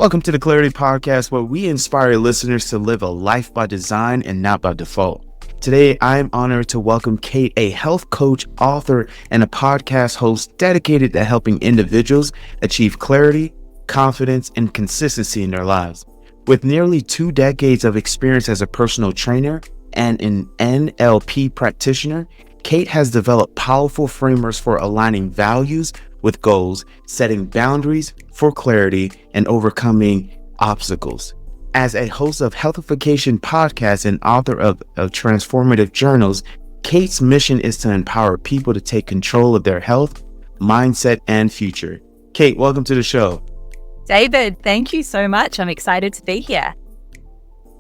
Welcome to the Clarity Podcast, where we inspire listeners to live a life by design and not by default. Today, I am honored to welcome Kate, a health coach, author, and a podcast host dedicated to helping individuals achieve clarity, confidence, and consistency in their lives. With nearly 2 decades of experience as a personal trainer and an NLP practitioner, Kate has developed powerful frameworks for aligning values with goals, setting boundaries for clarity, and overcoming obstacles. As a host of Healthification podcasts and author of transformative journals, Kate's mission is to empower people to take control of their health, mindset, and future. Kate, welcome to the show. David, thank you so much. I'm excited to be here.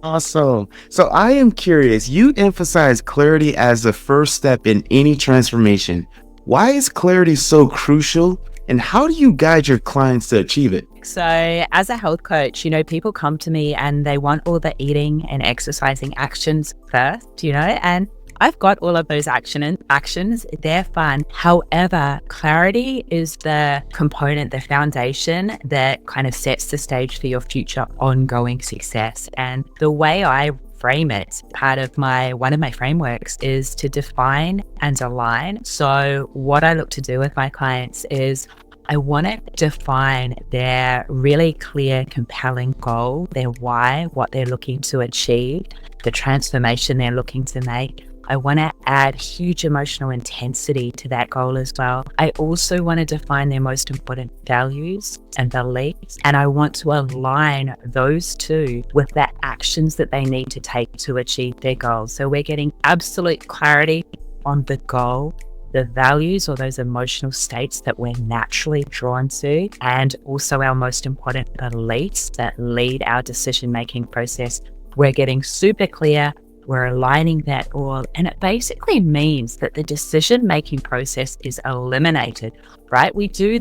Awesome. So I am curious, you emphasize clarity as the first step in any transformation. Why is clarity so crucial, and how do you guide your clients to achieve it? So as a health coach, people come to me and they want all the eating and exercising actions first, and I've got all of those actions. They're fun. However, clarity is the component, the foundation that kind of sets the stage for your future ongoing success. And the way I frame it, one of my frameworks is to define and align. So what I look to do with my clients is I want to define their really clear, compelling goal, their why, what they're looking to achieve, the transformation they're looking to make. I want to add huge emotional intensity to that goal as well. I also want to define their most important values and beliefs, and I want to align those two with the actions that they need to take to achieve their goals. So we're getting absolute clarity on the goal, the values or those emotional states that we're naturally drawn to, and also our most important beliefs that lead our decision-making process. We're getting super clear. We're aligning that all, and it basically means that the decision-making process is eliminated, right? We do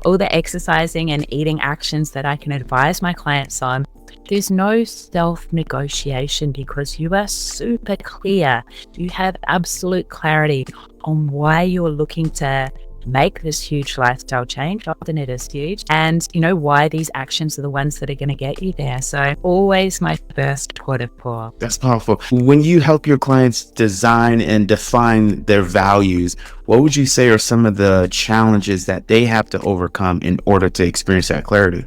all the exercising and eating actions that I can advise my clients on. There's no self-negotiation because you are super clear. You have absolute clarity on why you're looking to make this huge lifestyle change. Often it is huge. And why these actions are the ones that are going to get you there. So always my first port of call. That's powerful. When you help your clients design and define their values, what would you say are some of the challenges that they have to overcome in order to experience that clarity?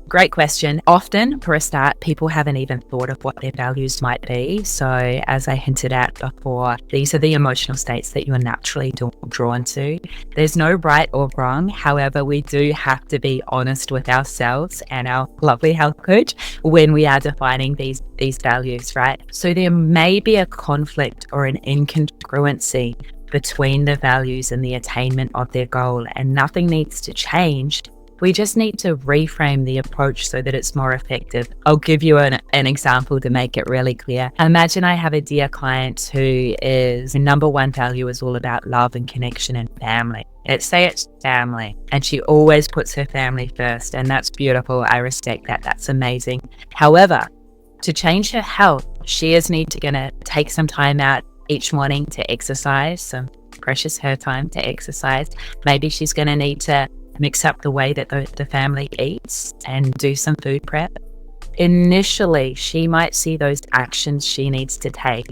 Great question. Often, for a start, people haven't even thought of what their values might be. So as I hinted at before, these are the emotional states that you're naturally drawn to. There's no right or wrong. However, we do have to be honest with ourselves and our lovely health coach when we are defining these values, right? So there may be a conflict or an incongruency between the values and the attainment of their goal, and nothing needs to change. We just need to reframe the approach so that it's more effective. I'll give you an example to make it really clear. Imagine I have a dear client who is, her number one value is all about love and connection and family. Let's say it's family, and she always puts her family first, and that's beautiful. I respect that. That's amazing. However, to change her health, she is gonna take some time out each morning to exercise, some precious her time to exercise. Maybe she's gonna need to mix up the way that the family eats and do some food prep. Initially, she might see those actions she needs to take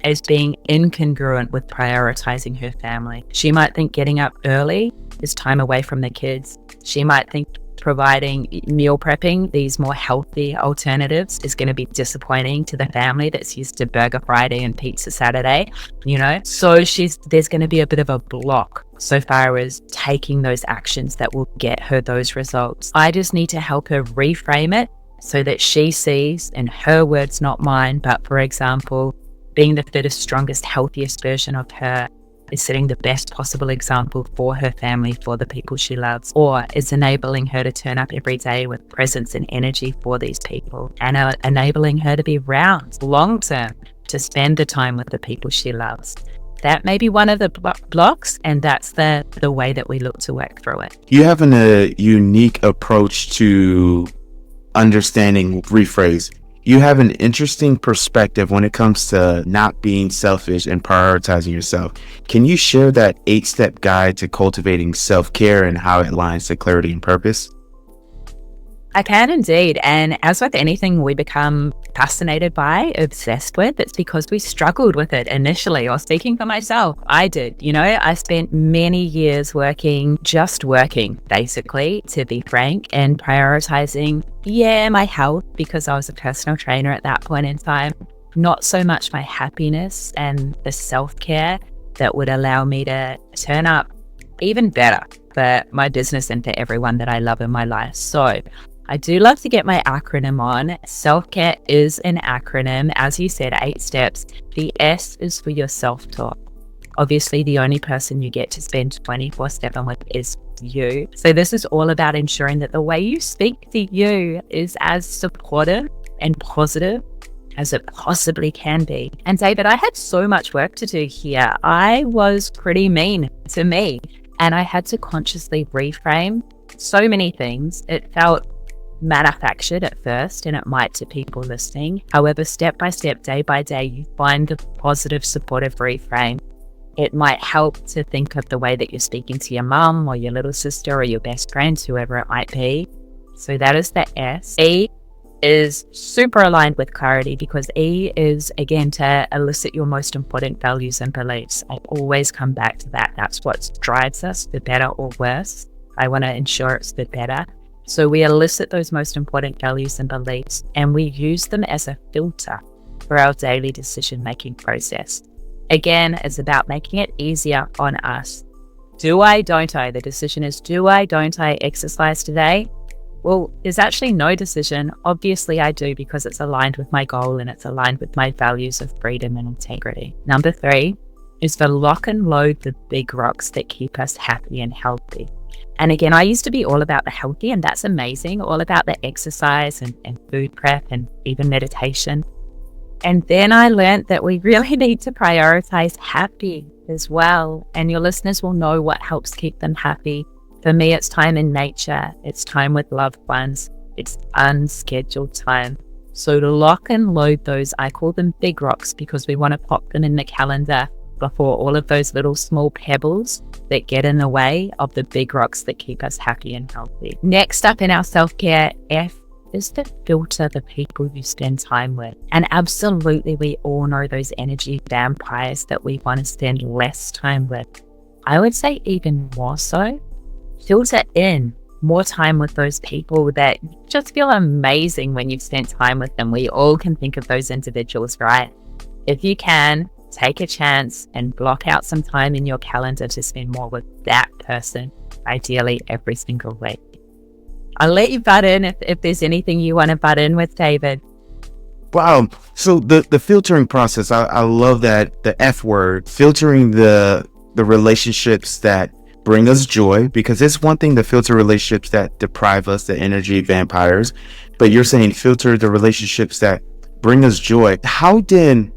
as being incongruent with prioritizing her family. She might think getting up early is time away from the kids. She might think providing meal prepping, these more healthy alternatives, is going to be disappointing to the family that's used to Burger Friday and Pizza Saturday, So there's going to be a bit of a block so far as taking those actions that will get her those results. I just need to help her reframe it so that she sees, in her words, not mine, but for example, being the fittest, strongest, healthiest version of her is setting the best possible example for her family, for the people she loves, or is enabling her to turn up every day with presence and energy for these people, and enabling her to be around long term to spend the time with the people she loves. That may be one of the blocks, and that's the way that we look to work through it. You have a unique approach to understanding rephrase. You have an interesting perspective when it comes to not being selfish and prioritizing yourself. Can you share that 8-step guide to cultivating self-care and how it aligns to clarity and purpose? I can indeed. And as with anything we become fascinated by, obsessed with, it's because we struggled with it initially. Or speaking for myself, I did. I spent many years just working, basically, to be frank, and prioritizing, my health, because I was a personal trainer at that point in time, not so much my happiness and the self-care that would allow me to turn up even better for my business and for everyone that I love in my life. So I do love to get my acronym on. Self-care is an acronym. As you said, 8 steps. The S is for your self-talk. Obviously, the only person you get to spend 24/7 with is you. So this is all about ensuring that the way you speak to you is as supportive and positive as it possibly can be. And David, I had so much work to do here. I was pretty mean to me, and I had to consciously reframe so many things. It felt manufactured at first, and it might to people listening. However, step by step, day by day, you find the positive, supportive reframe. It might help to think of the way that you're speaking to your mum or your little sister or your best friend, whoever it might be. So that is the S. E is super aligned with clarity, because E is, again, to elicit your most important values and beliefs. I always come back to that. That's what drives us, for better or worse. I want to ensure it's for better. So we elicit those most important values and beliefs, and we use them as a filter for our daily decision-making process. Again, it's about making it easier on us. Do I, don't I? The decision is, do I, don't I exercise today? Well, there's actually no decision. Obviously I do, because it's aligned with my goal and it's aligned with my values of freedom and integrity. Number 3 is to lock and load the big rocks that keep us happy and healthy. And again, I used to be all about the healthy, and that's amazing, all about the exercise and food prep and even meditation. And then I learned that we really need to prioritize happy as well. And your listeners will know what helps keep them happy. For me, it's time in nature. It's time with loved ones. It's unscheduled time. So to lock and load those, I call them big rocks, because we want to pop them in the calendar before all of those little small pebbles that get in the way of the big rocks that keep us happy and healthy. Next up in our self-care, F is to filter the people you spend time with. And absolutely, we all know those energy vampires that we want to spend less time with. I would say even more so, filter in more time with those people that just feel amazing when you've spent time with them. We all can think of those individuals, right? If you can, take a chance and block out some time in your calendar to spend more with that person, ideally every single week. I'll let you butt in if there's anything you want to butt in with, David. Wow. So the filtering process, I love that, the F word, filtering the relationships that bring us joy, because it's one thing to filter relationships that deprive us, the energy vampires, but you're saying filter the relationships that bring us joy. How then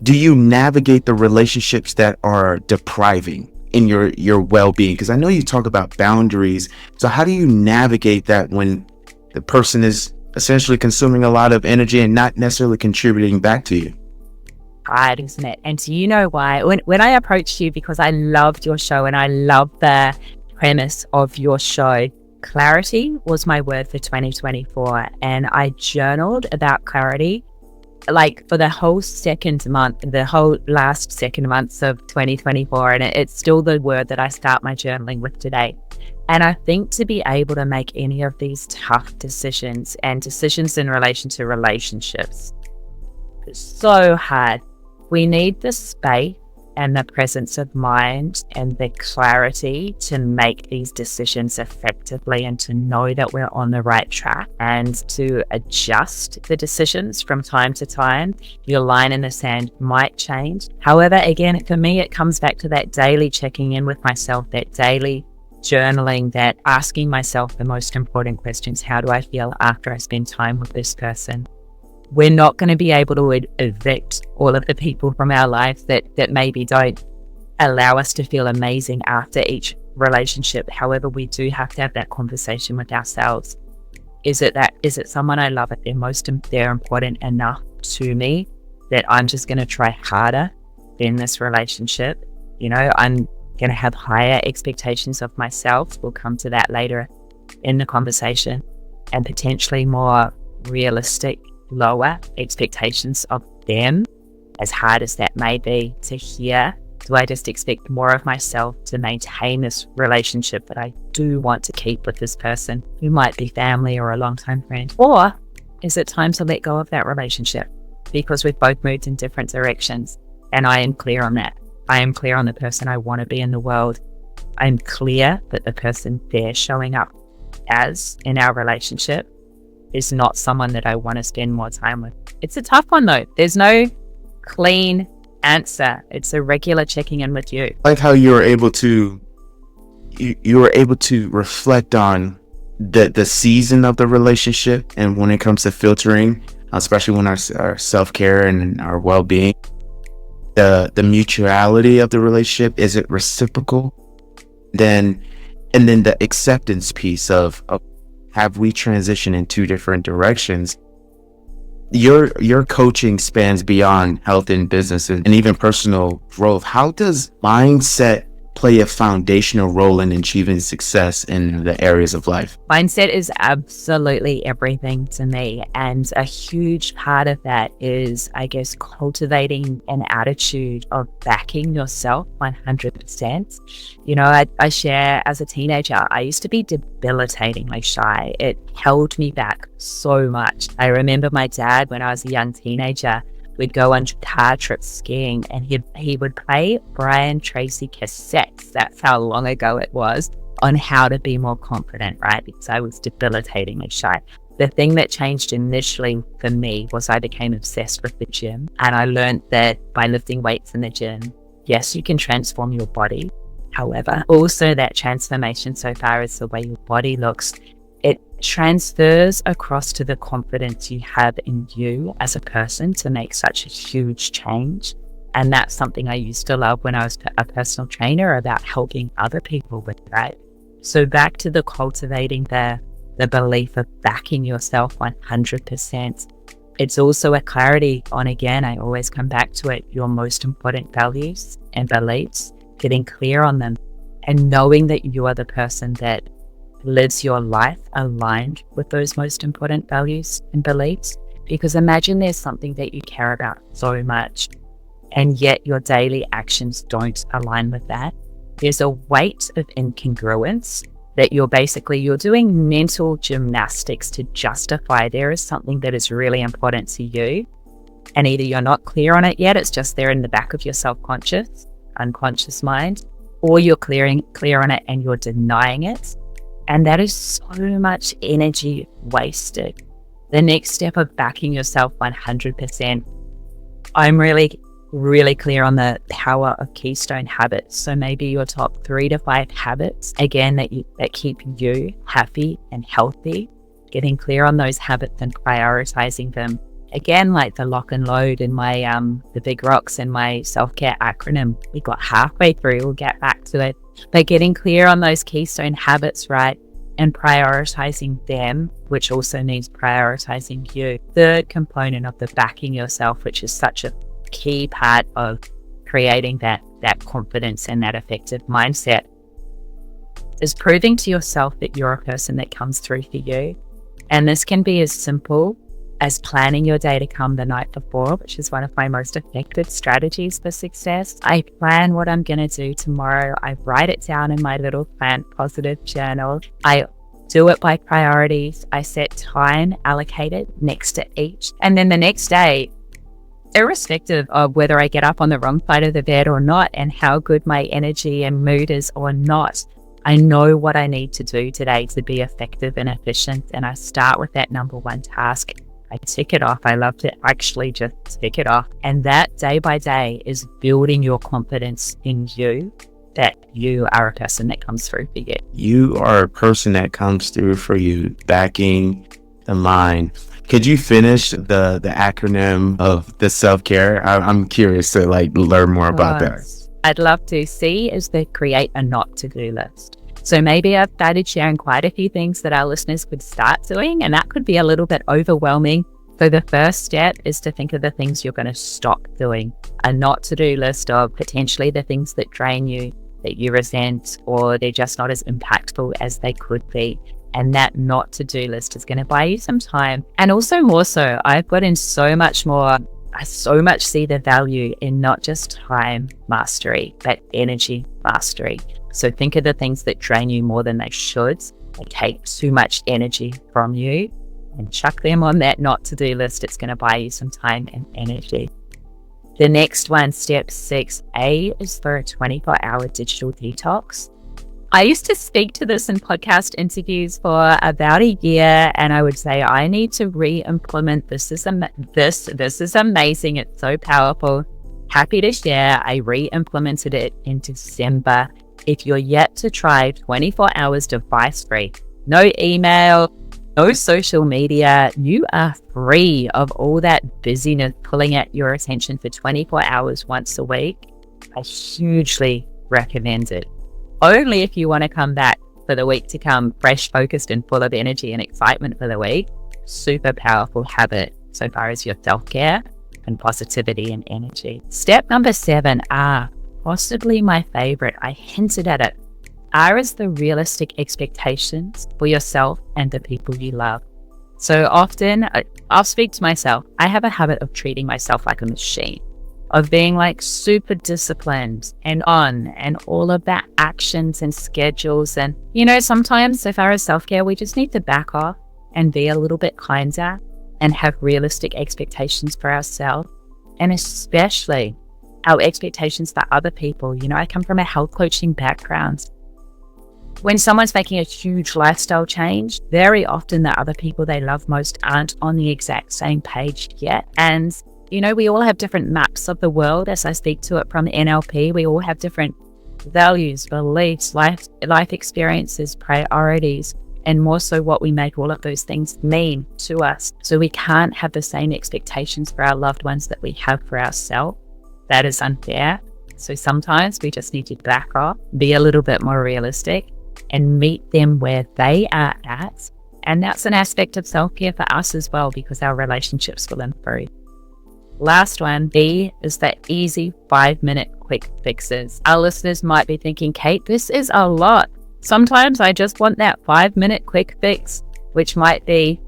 do you navigate the relationships that are depriving in your well-being? Because I know you talk about boundaries. So how do you navigate that when the person is essentially consuming a lot of energy and not necessarily contributing back to you? Right, isn't it? And do you know why? When I approached you, because I loved your show and I love the premise of your show, clarity was my word for 2024. And I journaled about clarity like for the whole last second months of 2024. And it's still the word that I start my journaling with today. And I think to be able to make any of these tough decisions and decisions in relation to relationships, it's so hard. We need the space and the presence of mind and the clarity to make these decisions effectively and to know that we're on the right track and to adjust the decisions from time to time. Your line in the sand might change. However, again, for me, it comes back to that daily checking in with myself, that daily journaling, that asking myself the most important questions. How do I feel after I spend time with this person? We're not going to be able to evict all of the people from our lives that maybe don't allow us to feel amazing after each relationship. However, we do have to have that conversation with ourselves. Is it someone I love? They're important enough to me that I'm just going to try harder in this relationship. I'm going to have higher expectations of myself. We'll come to that later in the conversation. and potentially more realistic, lower expectations of them, as hard as that may be to hear? Do I just expect more of myself to maintain this relationship that I do want to keep with this person who might be family or a longtime friend? Or is it time to let go of that relationship because we've both moved in different directions? And I am clear on that. I am clear on the person I want to be in the world. I'm clear that the person they're showing up as in our relationship is not someone that I want to spend more time with. It's a tough one though. There's no clean answer. It's a regular checking in with you. Like how you were able to reflect on the season of the relationship, and when it comes to filtering, especially when our self-care and our well-being, the mutuality of the relationship, is it reciprocal? And then the acceptance piece of have we transitioned in two different directions? Your coaching spans beyond health and business and even personal growth. How does mindset play a foundational role in achieving success in the areas of life? Mindset is absolutely everything to me. And a huge part of that is, I guess, cultivating an attitude of backing yourself 100%. You know, I share, as a teenager, I used to be debilitatingly shy. It held me back so much. I remember my dad, when I was a young teenager, we'd go on car trips skiing, and he would play Brian Tracy cassettes. That's how long ago it was, on how to be more confident, right? Because I was debilitatingly shy. The thing that changed initially for me was I became obsessed with the gym, and I learned that by lifting weights in the gym, yes, you can transform your body. However, also that transformation so far as the way your body looks, it transfers across to the confidence you have in you as a person to make such a huge change. And that's something I used to love when I was a personal trainer, about helping other people with that. So back to the cultivating the belief of backing yourself 100%. It's also a clarity on, again, I always come back to it, your most important values and beliefs, getting clear on them, and knowing that you are the person that lives your life aligned with those most important values and beliefs. Because imagine there's something that you care about so much, and yet your daily actions don't align with that. There's a weight of incongruence that you're doing mental gymnastics to justify there is something that is really important to you, and either you're not clear on it yet, it's just there in the back of your self-conscious, unconscious mind, or you're clear on it and you're denying it. And that is so much energy wasted. The next step of backing yourself 100%, I'm really, really clear on the power of keystone habits. So maybe your top 3 to 5 habits, again, that keep you happy and healthy, getting clear on those habits and prioritizing them. Again, like the lock and load in my, the big rocks in my self-care acronym, we got halfway through, we'll get back to it. But getting clear on those keystone habits, right, and prioritizing them, which also means prioritizing you. Third component of the backing yourself, which is such a key part of creating that confidence and that effective mindset, is proving to yourself that you're a person that comes through for you. And this can be as simple as planning your day to come the night before, which is one of my most effective strategies for success. I plan what I'm going to do tomorrow. I write it down in my little Plant Positive journal. I do it by priorities. I set time allocated next to each. And then the next day, irrespective of whether I get up on the wrong side of the bed or not, and how good my energy and mood is or not, I know what I need to do today to be effective and efficient. And I start with that number one task. I tick it off. I love to actually just tick it off. And that day by day is building your confidence in you, that you are a person that comes through for you. You are a person that comes through for you, backing the mind. Could you finish the acronym of the self-care? I'm curious to learn more about that. I'd love to. C is to create a not to-do list. So maybe I've started sharing quite a few things that our listeners could start doing, and that could be a little bit overwhelming. So the first step is to think of the things you're going to stop doing. A not to-do list of potentially the things that drain you, that you resent, or they're just not as impactful as they could be. And that not to do list is going to buy you some time. And also more so, I've got in so much more. I so much see the value in not just time mastery, but energy mastery. So think of the things that drain you more than they should, and take too much energy from you, and chuck them on that not to do list. It's going to buy you some time and energy. The next one, step 6A, is for a 24-hour digital detox. I used to speak to this in podcast interviews for about a year, and I would say I need to re-implement this. This is amazing. It's so powerful. Happy to share. I re-implemented it in December. If you're yet to try 24 hours device-free, no email, no social media, you are free of all that busyness pulling at your attention for 24 hours once a week. I hugely recommend it. Only if you want to come back for the week to come fresh, focused, and full of energy and excitement for the week. Super powerful habit so far as your self-care and positivity and energy. Step number 7, possibly my favorite. I hinted at it. R is the realistic expectations for yourself and the people you love. So often, I'll speak to myself. I have a habit of treating myself like a machine, of being like super disciplined and on and all of that actions and schedules. And, sometimes so far as self-care, we just need to back off and be a little bit kinder and have realistic expectations for ourselves, and especially our expectations for other people. I come from a health coaching background. When someone's making a huge lifestyle change, very often the other people they love most aren't on the exact same page yet. And we all have different maps of the world. As I speak to it from NLP, we all have different values, beliefs, life experiences, priorities, and more so what we make all of those things mean to us. So we can't have the same expectations for our loved ones that we have for ourselves. That is unfair. So sometimes we just need to back off, be a little bit more realistic, and meet them where they are at. And that's an aspect of self-care for us as well, because our relationships will improve. Last one, B, is the easy 5-minute quick fixes. Our listeners might be thinking, Kate, this is a lot. Sometimes I just want that 5-minute quick fix, which might be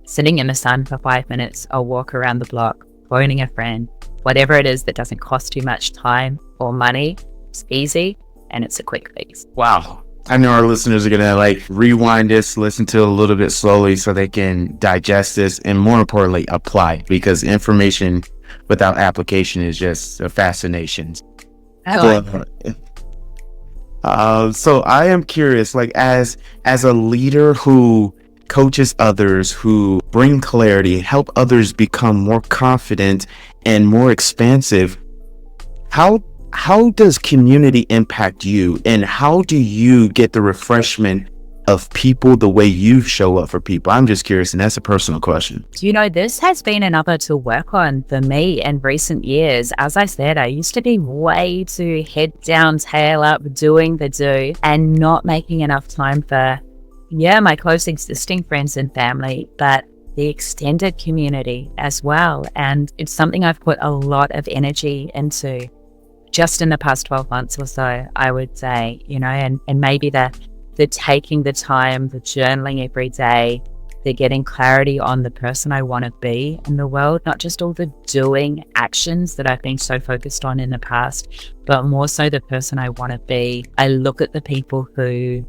sitting in the sun for 5 minutes, or walk around the block, phoning a friend, whatever it is that doesn't cost too much time or money. It's easy and it's a quick fix. Wow. I know our listeners are going to rewind this, listen to it a little bit slowly so they can digest this, and more importantly, apply, because information without application is just a fascination. So I am curious, as a leader who coaches others, who bring clarity, help others become more confident and more expansive, how does community impact you, and how do you get the refreshment of people the way you show up for people? I'm just curious, and that's a personal question. This has been another to work on for me in recent years. As I said, I used to be way too head down, tail up, doing the do, and not making enough time for, my close existing friends and family, but the extended community as well. And it's something I've put a lot of energy into just in the past 12 months or so, I would say, and maybe the taking the time, the journaling every day, the getting clarity on the person I want to be in the world, not just all the doing actions that I've been so focused on in the past, but more so the person I want to be. I look at the people who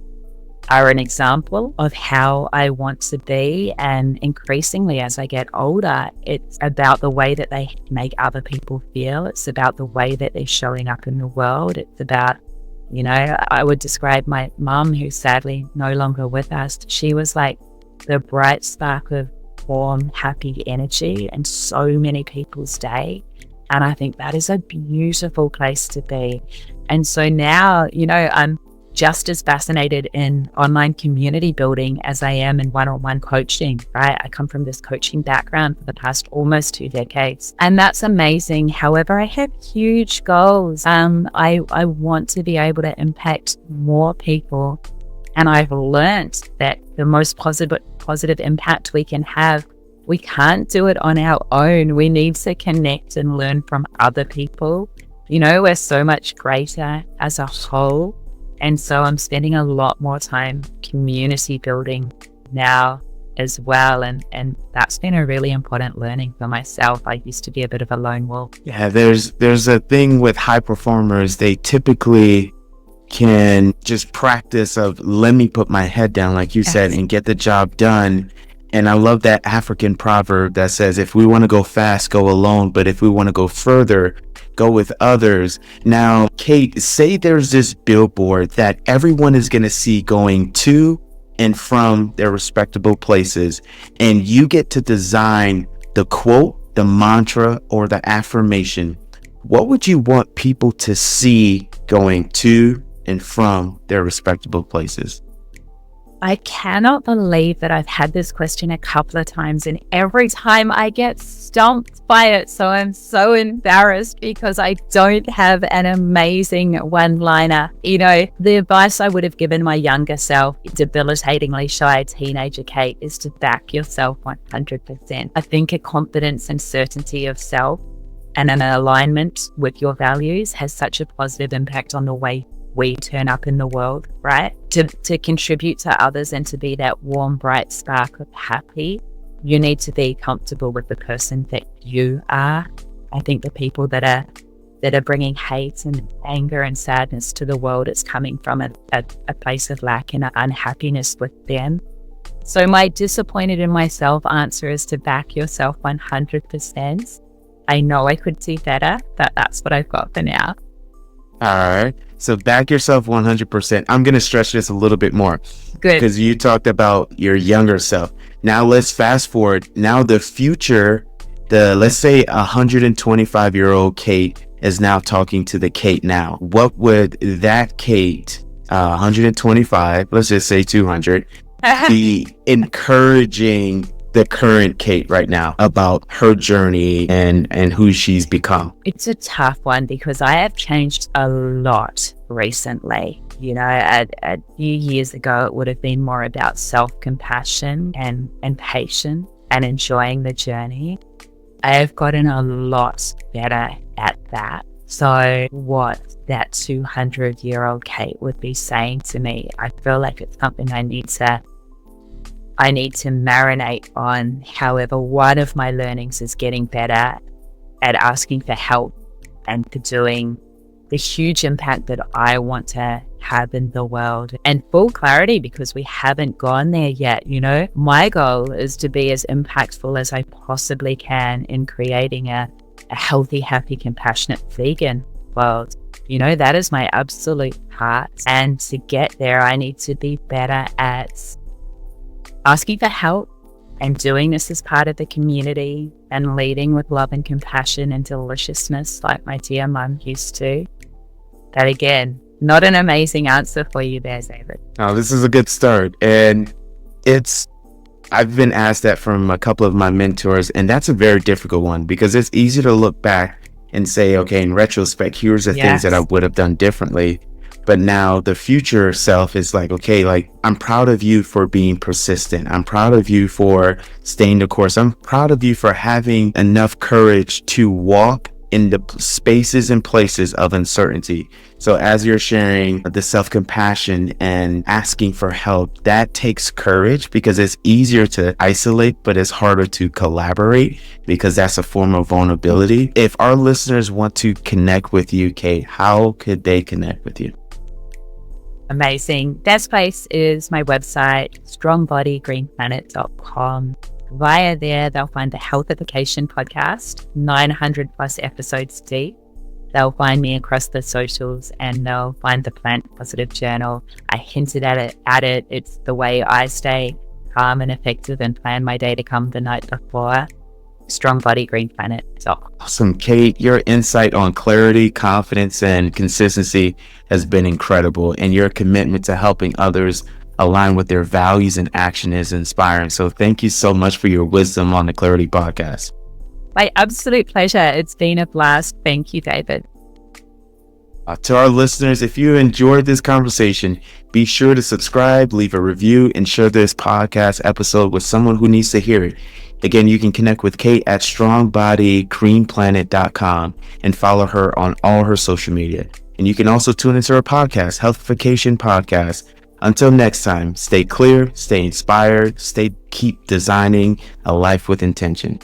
are an example of how I want to be, and increasingly as I get older, it's about the way that they make other people feel. It's about the way that they're showing up in the world. It's about, I would describe my mum, who's sadly no longer with us. She was like the bright spark of warm, happy energy in so many people's day. And I think that is a beautiful place to be. And so now, I'm just as fascinated in online community building as I am in one-on-one coaching, right? I come from this coaching background for the past almost 2 decades, and that's amazing. However, I have huge goals. I want to be able to impact more people, and I've learned that the most positive impact we can have, we can't do it on our own. We need to connect and learn from other people. We're so much greater as a whole And so I'm spending a lot more time community building now as well. And that's been a really important learning for myself. I used to be a bit of a lone wolf. Yeah, there's a thing with high performers. They typically can just practice of, let me put my head down, like you said, and get the job done. And I love that African proverb that says, if we want to go fast, go alone. But if we want to go further, go with others. Now, Kate, say there's this billboard that everyone is going to see going to and from their respectable places, and you get to design the quote, the mantra, or the affirmation. What would you want people to see going to and from their respectable places? I cannot believe that I've had this question a couple of times, and every time I get stumped by it. So I'm so embarrassed because I don't have an amazing one-liner. You know, the advice I would have given my younger self, debilitatingly shy teenager Kate, is to back yourself 100%. I think a confidence and certainty of self and an alignment with your values has such a positive impact on the way we turn up in the world, right? To contribute to others and to be that warm, bright spark of happy, you need to be comfortable with the person that you are. I think the people that are bringing hate and anger and sadness to the world, it's coming from a place of lack and unhappiness with them. So my disappointed in myself answer is to back yourself 100%. I know I could do better, but that's what I've got for now. All right. So back yourself 100%. I'm going to stretch this a little bit more. Good. Because you talked about your younger self. Now let's fast forward. Now the future, let's say 125-year-old Kate is now talking to the Kate now. What would that Kate, 125, let's just say 200, be encouraging the current Kate right now about her journey and who she's become? It's a tough one because I have changed a lot recently. You know, a few years ago, it would have been more about self-compassion and patience and enjoying the journey. I have gotten a lot better at that. So what that 200-year-old Kate would be saying to me, I feel like it's something I need to marinate on. However, one of my learnings is getting better at asking for help and for doing the huge impact that I want to have in the world, and full clarity because we haven't gone there yet. You know, my goal is to be as impactful as I possibly can in creating a healthy, happy, compassionate vegan world. You know, that is my absolute heart. And to get there, I need to be better at asking for help and doing this as part of the community and leading with love and compassion and deliciousness like my dear mum used to. That again, not an amazing answer for you there, David. Oh, this is a good start. And I've been asked that from a couple of my mentors, and that's a very difficult one because it's easy to look back and say, okay, in retrospect, here's the things that I would have done differently. But now the future self is like, okay, like, I'm proud of you for being persistent. I'm proud of you for staying the course. I'm proud of you for having enough courage to walk in the spaces and places of uncertainty. So as you're sharing the self-compassion and asking for help, that takes courage because it's easier to isolate, but it's harder to collaborate because that's a form of vulnerability. If our listeners want to connect with you, Kate, how could they connect with you? Amazing. That space is my website, strongbodygreenplanet.com. Via there, they'll find the Healthification podcast, 900 plus episodes deep. They'll find me across the socials and they'll find the Plant Positive Journal. I hinted at it. It's the way I stay calm and effective and plan my day to come the night before. strongbodygreenplanet.com. Awesome, Kate. Your insight on clarity, confidence, and consistency has been incredible, and your commitment to helping others align with their values and action is inspiring. So thank you so much for your wisdom on the Clarity Podcast. My absolute pleasure. It's been a blast. Thank you, David. To our listeners, if you enjoyed this conversation, be sure to subscribe, leave a review, and share this podcast episode with someone who needs to hear it. Again, you can connect with Kate at strongbodygreenplanet.com and follow her on all her social media. And you can also tune into our podcast, Healthification Podcast. Until next time, stay clear, stay inspired, keep designing a life with intention.